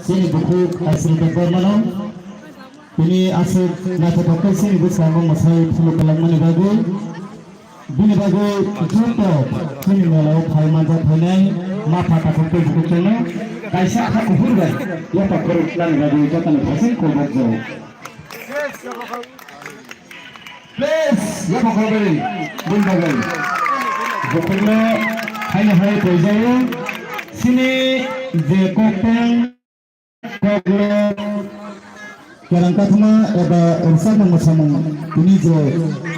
sini buku asli bermana ini asli nata pakai sini bersama masai puluh kelang mana bagai bini bagai juta sini malau pai manja panai mata takut buku channel kaisa aku hurgai ya tak kerutlan dari jatan hasil kolbak jauh please ya bakal beri bini bagai bukunya hanya hai terjaya sini je kokpeng koklo kerangkatma eba urusan bersama ini je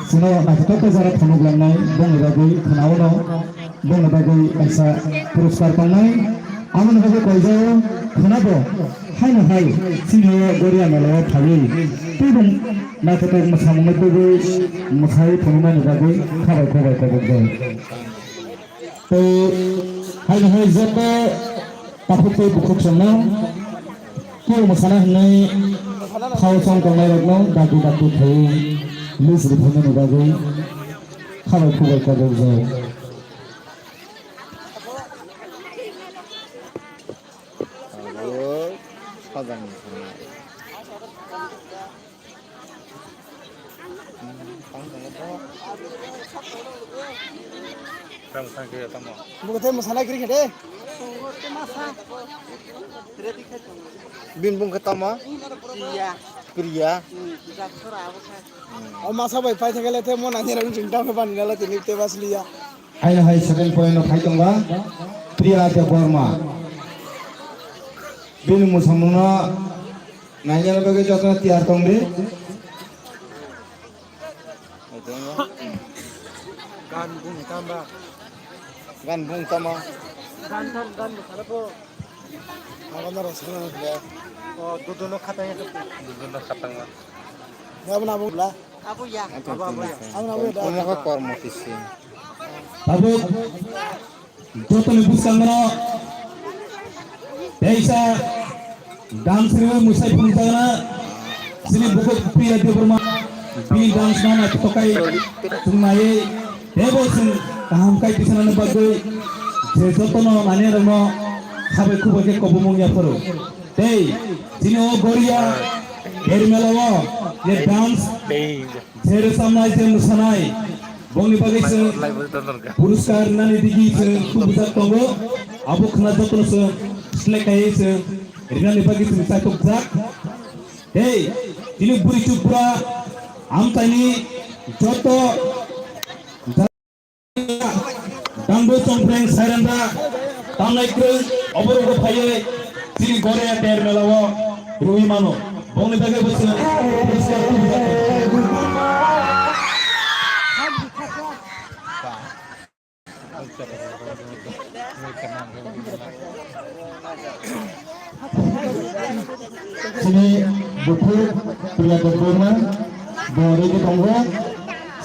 sino nakita jarak penuglanai bong bagai kenauno bong bagai esa puruskar panai aman bagai terjaya kenapa hai sini goria melawa thagi tibung nakita bersama bagai masai penuglan bagai kabai bagai तो हाय जब पापुते बुकुक संना क्यों मसाला है खाओ संग करने लगना दादू थे लूज रिपोर्ट में बागो खाना खुबल कर दो जाओ Bukan masalah kiri kiri. Bin bung ketama. Pria. Oh masa baik pai thakale the mon ani ran cinta me ban gala tini te bas liya. Hai second point of hai tongba Priya de Burma. Bin musamuna nanya bage jotna tiar tongbe. Gan bung tama. Gan masalah po. Ako na rasa na nila. Oh, dudunok katanya to. Dudunok katanya. Ngapa na bung la? Abu ya. Ako na bung. Punya kok kormotisi. Tapi joto ni busangna Desa dance ru musai puntana sini buku Priya de Burma pin dance nama tokai tunai Debosin kaham kai disana bagai je joto no mane ramo khabe kubake kobumong ya poro dei sini o goria hermelawa ye dance jere samnai je musanai bongni bagai se puruskar nani digi se kubuzat tongo abu khna joto se selekai se rinani bagai se satok jak dei sini buri chupra amtani joto Dambo Chongpreng Saranda Tamnaikru Oborugo Paye Siri Gorea Ter Melawa Rui Mano Bongni Bage Bosu Sini buku Priya de Burma Bori di Tonggo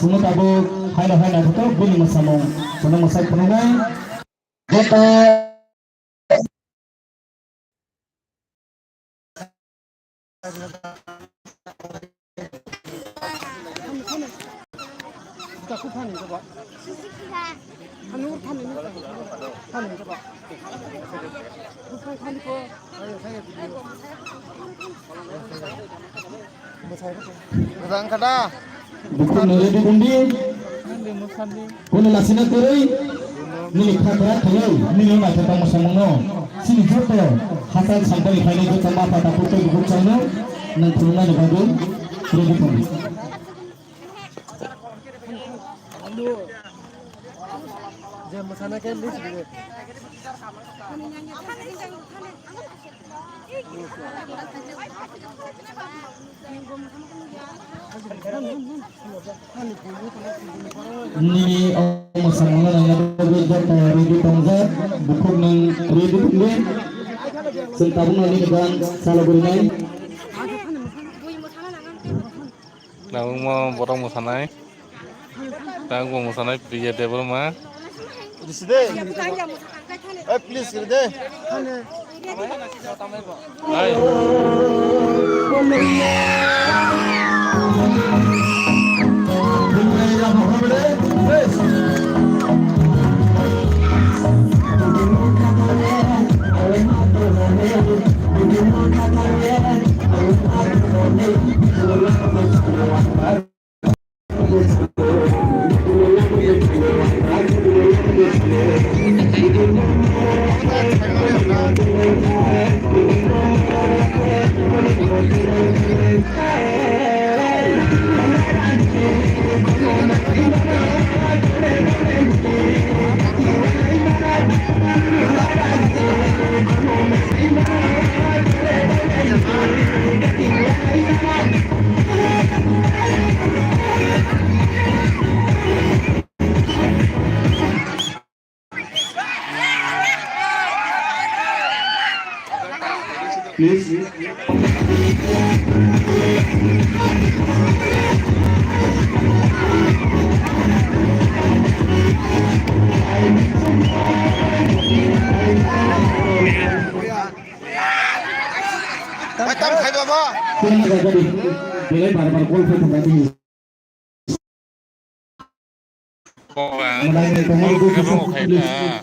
semua tabu hai betul bini masamong senang masai penungai kita Bang kada. buku nere di undi kuna lasina terei nili khatra thayau nili ma thata masamongno sini joto hasan sampai khane ko tamba pata puto buku chano nang thuna ni bagun ready poni Je masana ke list dile. Ni masamongno nang bagun joto ready tongga buku nang ready poni sentabung ni dan salah gurinai Nang mau borong musanai. Nang mau musanai Priya de Burma. Diside. Please kirde. Hai. Hey. Please. Macam saya bawa. Kung nagagawin, bilay para mag-golf ito natin. Có và Ang dami ko có mga cái gusto một sa hệ please. là